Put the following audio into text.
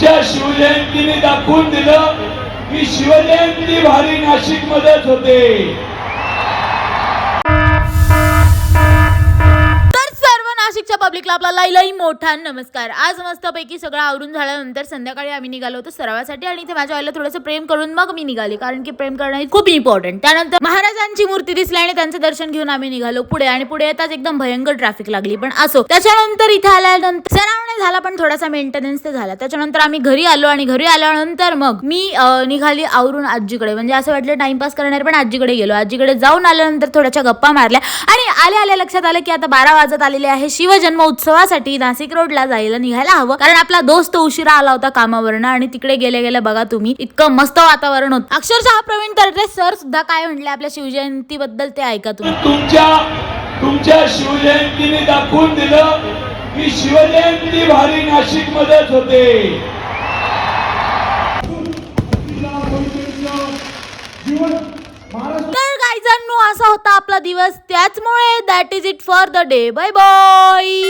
तुमच्या शिवजयंतीने दाखवून दिलं की शिवजयंती भारी नाशिक मध्येच होते। नाशिकच्या पब्लिकला आपला लई मोठा नमस्कार। आज मस्तपैकी सगळं आवरून झाल्यानंतर संध्याकाळी आम्ही निघालो होतो सरावासाठी आणि इथे माझ्या आईला थोडंसं प्रेम करून मग मी निघाली, कारण की प्रेम करणं खूप इम्पॉर्टंट। त्यानंतर महाराजांची मूर्ती दिसली आणि त्यांचं दर्शन घेऊन आम्ही निघालो पुढे, आणि पुढे येताच एकदम भयंकर ट्रॅफिक लागली, पण असो। त्याच्यानंतर इथे आल्यानंतर सराव नाही झाला पण थोडासा मेंटेनन्स ते झाला। त्याच्यानंतर आम्ही घरी आलो आणि घरी आल्यानंतर मग मी निघाली आवरून आजीकडे, म्हणजे असं वाटलं टाइमपास करणार पण आजीकडे गेलो। आजीकडे जाऊन आल्यानंतर थोड्याशा गप्पा मारल्या आणि आल्या लक्षात आलं की आता 12 वाजत आलेले आहे, शिवजन्म उत्सवासाठी नाशिक रोडला जायला निघायला हवं, कारण आपला दोस्त उशिरा आला होता कामावरनं आणि तिकडे गेले बघा तुम्ही इतकं मस्त वातावरण होतं। अक्षरशः प्रवीण तरडे सर सुद्धा काय म्हणले आपल्या शिवजयंती बद्दल ते ऐका तुम्ही। तुमच्या शिवजयंतीने दाखवून दिलं की शिवजयंती भारी नाशिक मध्येच होते। तर गाईजांनो असा होता आपला दिवस, त्याचमुळे that is it for the day. Bye bye.